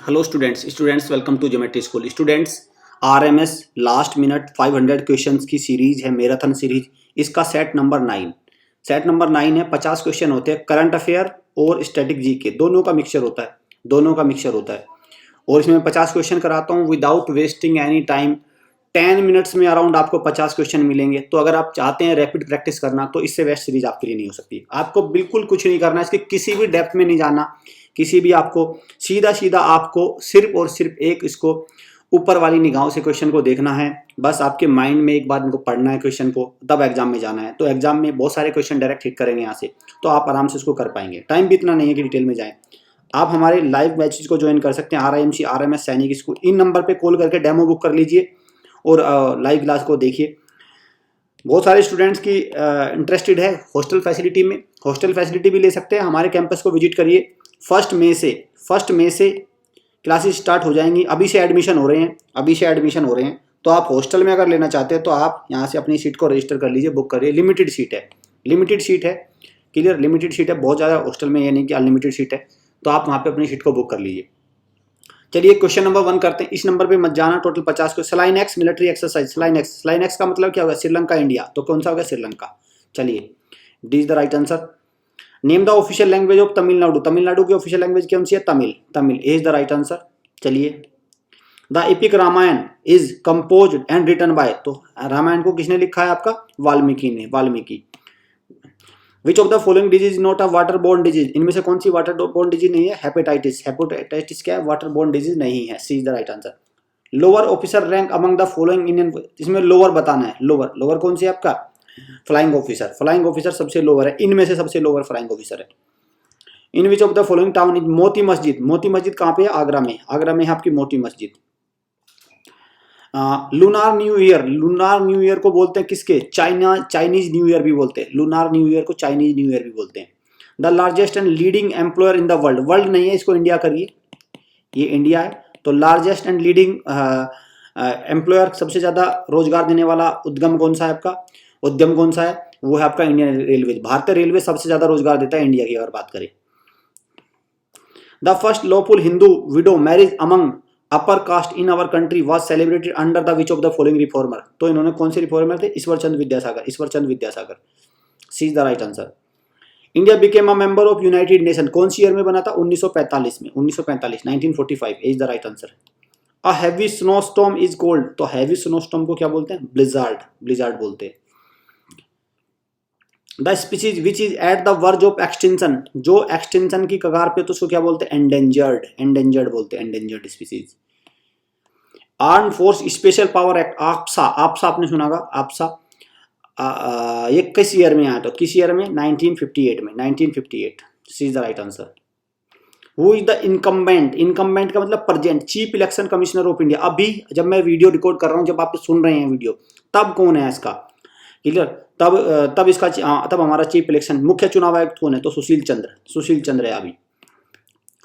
Hello students welcome to geometry school. Students, RMS last minute 500 questions की series है, marathon series. इसका set number 9 है। 50 question होते हैं, करंट अफेयर और स्टैटिक जीके दोनों का मिक्सचर होता है। और इसमें मैं 50 क्वेश्चन कराता हूँ without wasting any time. 10 minutes में अराउंड आपको 50 क्वेश्चन मिलेंगे। तो अगर आप चाहते हैं रैपिड प्रैक्टिस करना तो इससे बेस्ट सीरीज आपके लिए नहीं हो सकती। आपको बिल्कुल कुछ नहीं करना, इसके किसी भी डेप्थ में नहीं जाना, किसी भी आपको सीधा सीधा आपको सिर्फ और सिर्फ एक इसको ऊपर वाली निगाहों से क्वेश्चन को देखना है। बस आपके माइंड में एक बार इनको पढ़ना है क्वेश्चन को, तब एग्जाम में जाना है। तो एग्जाम में बहुत सारे क्वेश्चन डायरेक्ट हिट करेंगे यहाँ से, तो आप आराम से इसको कर पाएंगे। टाइम भी इतना नहीं है कि डिटेल में जाएं। आप हमारे लाइव बैचेज को ज्वाइन कर सकते हैं, RIMC RMS सैनिक स्कूल। इन नंबर पे कॉल करके डेमो बुक कर लीजिए और लाइव क्लास को देखिए। बहुत सारे स्टूडेंट्स की इंटरेस्टेड है हॉस्टल फैसिलिटी में, हॉस्टल फैसिलिटी भी ले सकते हैं। हमारे कैंपस को विजिट करिए। फर्स्ट मई से क्लासेस स्टार्ट हो जाएंगी। अभी से एडमिशन हो रहे हैं। तो आप हॉस्टल में अगर लेना चाहते हैं तो आप यहाँ से अपनी सीट को रजिस्टर कर लीजिए, बुक करिए। लिमिटेड सीट है, क्लियर। लिमिटेड सीट है, बहुत ज़्यादा हॉस्टल में ये नहीं कि अनलिमिटेड सीट है। तो आप वहाँ पे अपनी सीट को बुक कर लीजिए। चलिए क्वेश्चन नंबर 1 करते हैं। इस नंबर पे मत जाना। टोटल 50 को। SLINEX military exercise. SLINEX का मतलब क्या होगा? श्रीलंका इंडिया। तो कौन सा होगा? श्रीलंका। चलिए, D is the right answer. Name the official language of Tamil Nadu. Tamil Nadu की ऑफिशियल लैंग्वेज कौन सी है? Tamil is the right answer. चलिए, the epic Ramayana is composed and written by. तो रामायण को किसने लिखा है? आपका Valmiki. Which of the following disease not a water borne disease. इनमें से कौन सी वाटर बोर्न डिजीज नहीं है? हेपेटाइटिस क्या है? वाटर बोर्न डिजीज नहीं है। C is the right answer. Lower officer rank among the following Indian. इसमें लोअर बताना है। लोअर कौन सी है आपका? फ्लाइंग ऑफिसर सबसे लोअर है। इनमें से सबसे लोअर फ्लाइंग ऑफिसर है। In which of the following town is Moti Masjid कहाँ पे है? आगरा में है आपकी Moti Masjid. Lunar new year को बोलते हैं किसके? चाइनीज न्यू ईयर भी बोलते हैं। लूनार न्यू ईयर को चाइनीज न्यू ईयर भी बोलते हैं। The largest and leading employer in the world नहीं है, इसको इंडिया करिए। ये इंडिया है। तो लार्जेस्ट एंड लीडिंग एम्प्लॉयर, सबसे ज्यादा रोजगार देने वाला उद्यम कौन सा है आपका? वो है आपका इंडियन रेलवे। भारतीय रेलवे सबसे ज्यादा रोजगार देता है इंडिया की अगर बात करें। The first lawful Hindu widow marriage among upper caste in our country was celebrated under the which of the following reformer. तो इन्होंने कौन से रिफॉर्मर थे? Ishwarchand Vidyasagar. C is the right answer. India became a member of United Nation कौन सी year में बना था? 1945 में। 1945 is the right answer. A heavy snowstorm is called. तो हैवी स्नोस्टॉर्म को क्या बोलते हैं? ब्लिजार्ड बोलते हैं। The species which is at the verge of extension, जो एक्सटेंशन की कगार पे, तो उसको क्या बोलते हैं? एंडेंजर्ड बोलते हैं। Endangered species. Arm force special power act AFSPA आपने सुना होगा। ये किस ईयर में आया? तो किस ईयर में? 1958। C is the right answer. Who is the incumbent का मतलब present chief election commissioner of India. अभी जब मैं वीडियो रिकॉर्ड कर रहा हूं, जब आप सुन रहे हैं वीडियो, तब कौन है इसका? क्लियर। तब हमारा चीफ इलेक्शन मुख्य चुनाव आयुक्त कौन है? तो सुशील चंद्र है अभी।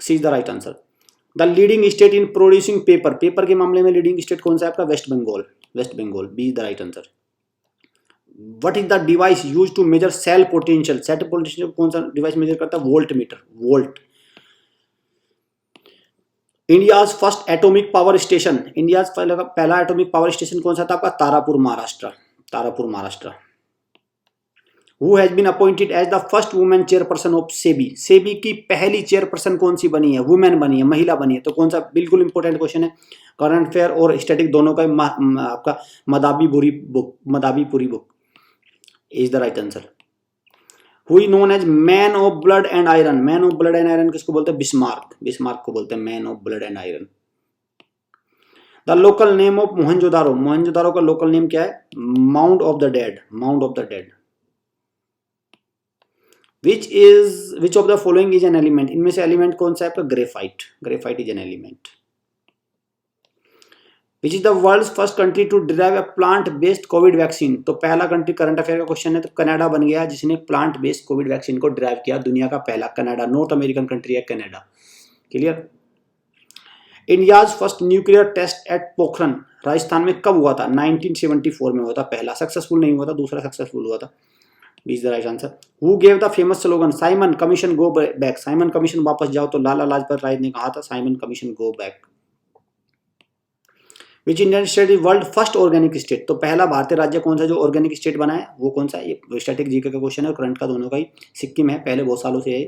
C is the right answer. The leading state in producing paper के मामले में लीडिंग स्टेट कौन सा है आपका? West Bengal. B is the right answer. What is the device use to measure cell potential कौन सा डिवाइस मेजर करता है? Volt. India's first atomic power station. India's पहला एटॉमिक पावर स्टेशन कौन सा था आपका? Tarapur Maharashtra. Who has been appointed as the first woman chairperson of SEBI. SEBI की पहली चेयरपर्सन कौन सी बनी है? वुमेन बनी है, महिला बनी है। तो कौन सा? बिल्कुल इंपॉर्टेंट क्वेश्चन है। करंट अफेयर और स्टैटिक दोनों का आपका मदाबीपुरी book is the right answer. Who is known as man of blood and iron किसको बोलते हैं? बिस्मार्क को बोलते हैं man of blood and iron. The local name of Mohenjodaro का लोकल नेम क्या है? Mount of the dead. Which of the following is an element. इनमें से एलिमेंट कौन सा है आपका? Graphite is an element. Which is the world's first country to derive a plant based covid vaccine. तो पहला कंट्री, करंट अफेयर का question है, तो कनाडा बन गया जिसने प्लांट बेस्ड कोविड वैक्सीन को डिराइव किया। दुनिया का पहला कनाडा, नॉर्थ अमेरिकन कंट्री है Canada. Clear. India's first nuclear test at Pokhran Rajasthan में कब हुआ था? 1974 में हुआ था। पहला सक्सेसफुल नहीं हुआ था, दूसरा सक्सेसफुल हुआ था। B is the right answer. Who gave the famous slogan Simon Commission go back, Simon Commission वापस जाओ, तो लाला लाजपत राय ने कहा था Simon Commission go back. Which Indian state is world first organic state, तो पहला भारतीय राज्य कौन सा जो ऑर्गेनिक स्टेट बना है वो कौन सा है? ये स्टैटिक जीके का क्वेश्चन है और करंट का दोनों का ही। सिक्किम है, पहले बहुत सालों से है।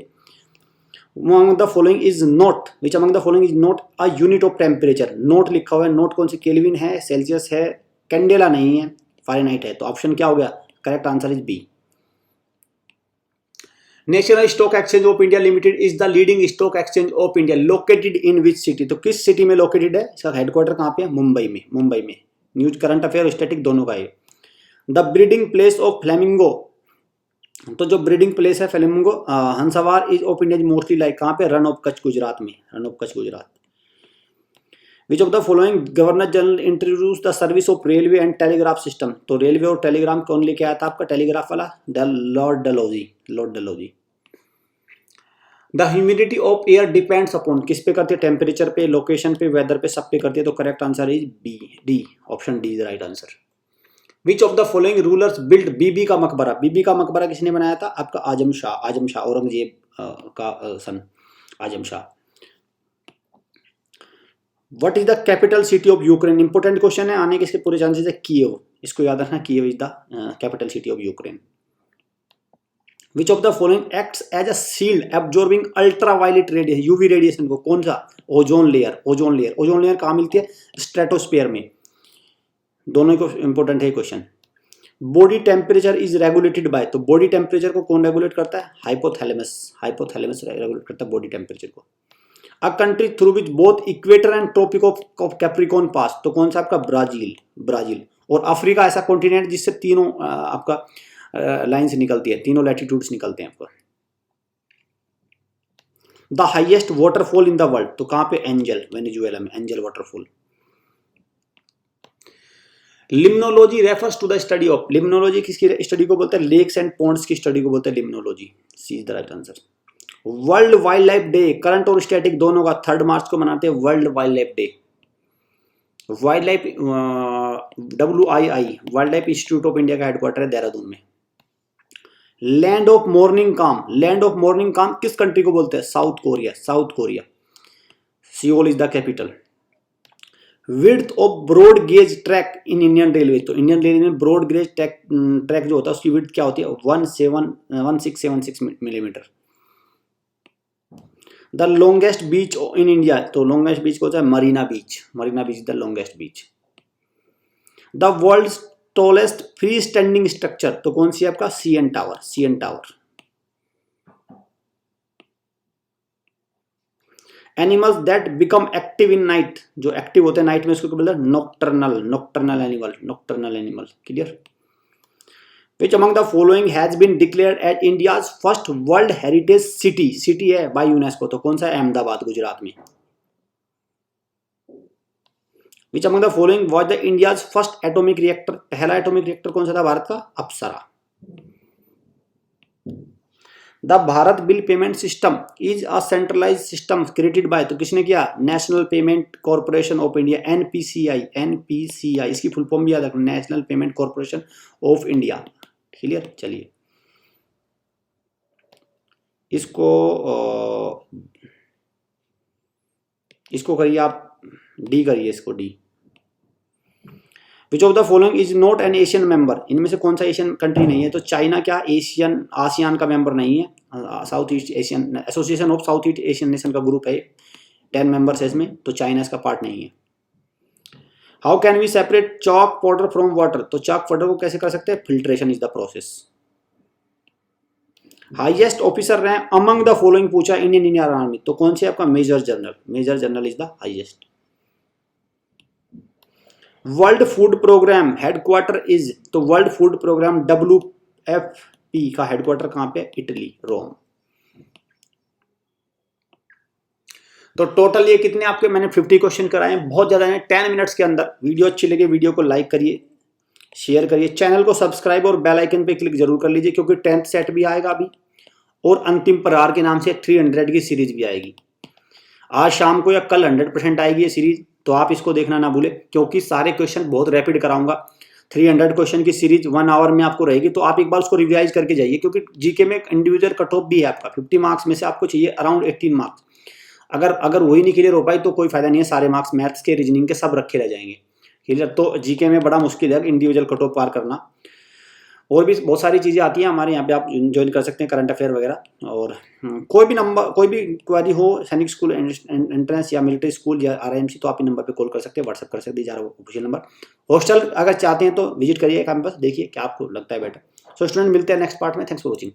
Among the following is not, which among the following is not a unit of temperature, not लिखा हुआ है, नोट कौन सी? केल्विन है, सेल्सियस है, कैंडेला नहीं है, फारेनहाइट है, तो ऑप्शन क्या हो गया? Correct answer is B. National Stock exchange of India Limited is the leading stock exchange of India located in which city, तो किस सिटी में लोकेटेड है? इसका हेडक्वार्टर कहाँ पे है? मुंबई में, मुंबई में। न्यूज करंट अफेयर और स्टैटिक दोनों का है। The breeding place of flamingo, तो जो ब्रीडिंग प्लेस है फ्लेमिंगो हंसवार is of India mostly like कहाँ पे? रन ऑफ कच्छ गुजरात में, run of Kutch Gujarat. Which of the following governor general introduce the service of railway and telegraph system, तो railway और telegram कौन लेके आया था आपका? टेलीग्राफ वाला Lord Dalhousie, Lord Dalhousie. The humidity of air depends upon, किस पे करती है? टेम्परेचर पे, लोकेशन पे, वेदर पे, सब पे करती है, तो correct answer is B, D, option D is right answer. Which of the following rulers build Bibi का मकबरा, बीबी का मकबरा किसने बनाया था? आपका आजम शाह, आजम शाह, औरंगजेब का son Azam Shah. What is the capital city of Ukraine, important question है, आने के इसके पूरे चांसेस है कीव, इसको याद रखना, Kyiv is the capital city of Ukraine. Which of the following acts as a shield absorbing ultraviolet radiation, UV radiation को, कौन सा? Ozone layer, ozone layer, ozone layer कहाँ मिलती है? स्ट्रेटोस्फीयर में। दोनों को इंपॉर्टेंट है question. Body temperature is regulated by, तो बॉडी टेम्परेचर को कौन रेगुलेट करता है? हाइपोथैलेमस, हाइपोथैलेमस रेगुलेट करता है बॉडी टेम्परेचर को। A country through which both equator and tropic of Capricorn pass, तो कौन सा आपका? Brazil, Brazil. और अफ्रीका ऐसा कॉन्टिनेंट जिससे तीनों आपका लाइन्स निकलती है, तीनों लैटिट्यूड्स निकलते हैं आपको। The highest waterfall in the world, तो कहाँ पे? एंजल, वेनेजुएला में Angel waterfall. Limnology refers to the study of, limnology किसकी स्टडी को बोलते हैं? लेक्स एंड पॉन्ड्स की स्टडी को बोलते हैं limnology, C is the right answer. World Wildlife Day, current और स्टैटिक दोनों का 3 मार्च को मनाते हैं World Wildlife Day. Wildlife WII, Wildlife Institute of India का हेडक्वार्टर है देहरादून में। Land of morning calm, land of morning calm किस कंट्री को बोलते हैं? South Korea, South Korea. Seoul is the capital. Width of broad gauge track in Indian railway, तो Indian railway में broad gauge track जो होता है उसकी विड्थ क्या होती है? 1676 millimetre. The longest beach in India, तो लॉन्गेस्ट बीच होता है Marina beach, Marina beach the longest beach. The world tallest free standing structure, तो कौन सी है आपका? CN tower, CN tower. Animals that become active in night, जो एक्टिव होते हैं नाइट में उसको क्या बोलते हैं? Nocturnal, nocturnal animal, nocturnal animal. Clear? Which among the following has been declared as India's first World Heritage City, city है by UNESCO, तो कौन सा है? अहमदाबाद, गुजरात में। Which among the following was the India's first atomic reactor, पहला atomic reactor कौन सा था भारत का? Apsara. The Bharat bill payment system is a centralize system created by, तो किसने किया? National payment corporation of India, NPCI, NPCI, इसकी फुल फॉर्म भी याद रखना, national payment corporation of India. Clear? चलिए इसको करिए आप, डी करिए इसको, D. Which of the following is not an Asian member, इनमें से कौन सा एशियन कंट्री नहीं है? तो चाइना क्या एशियन आसियान का मेंबर नहीं है, south east Asian association of south east Asian nation का ग्रुप है, 10 मेंबर्स है इसमें, तो चाइना इसका पार्ट नहीं है। How can we separate chalk powder from water, तो चॉक पाउडर को कैसे कर सकते हैं? Filtration is the process. Highest officer rank among the following पूछा इंडियन आर्मी, तो कौन से आपका? Major general, major general is the highest. World Food Programme headquarter is, तो वर्ल्ड फूड प्रोग्राम WFP का हेडक्वार्टर कहां पे? Italy, Rome. तो टोटल ये कितने आपके मैंने 50 क्वेश्चन कराए हैं, बहुत ज्यादा है, 10 मिनट्स के अंदर। वीडियो अच्छी लगे वीडियो को लाइक करिए, शेयर करिए, चैनल को सब्सक्राइब और बेल आइकन पे क्लिक जरूर कर लीजिए, क्योंकि 10th सेट भी आएगा अभी और अंतिम प्रहार के नाम से 300 की सीरीज भी आएगी। आज शाम को या कल 100% आएगी ये सीरीज, तो आप इसको देखना ना भूले, क्योंकि सारे क्वेश्चन बहुत रैपिड कराऊंगा। 300 क्वेश्चन की सीरीज 1 आवर में आपको रहेगी, तो आप एक बार उसको रिवाइज करके जाइए, क्योंकि जीके में इंडिविजुअल कट ऑफ भी है आपका। 50 मार्क्स में से आपको चाहिए अराउंड 18 मार्क्स। अगर वही नहीं क्लियर हो पाई तो कोई फायदा नहीं है, सारे मार्क्स मैथ्स के रीजनिंग के सब रखे रह जाएंगे। क्लियर? तो जीके में बड़ा मुश्किल है इंडिविजुअल कट ऑफ पार करना। और भी बहुत सारी चीज़ें आती हैं हमारे यहाँ पे, आप ज्वाइन कर सकते हैं करंट अफेयर वगैरह। और कोई भी क्वेरी हो सैनिक स्कूल एंट्रेंस या मिलिट्री स्कूल या RIMC, तो आप इन नंबर पे कॉल कर सकते हैं, व्हाट्सअप कर सकते हैं, जा रहा ऑफिशियल नंबर। हॉस्टल अगर चाहते हैं तो विजिट करिए कैंपस, देखिए क्या आपको लगता है बेटर। सो स्टूडेंट, मिलते हैं नेक्स्ट पार्ट में। Thanks for watching.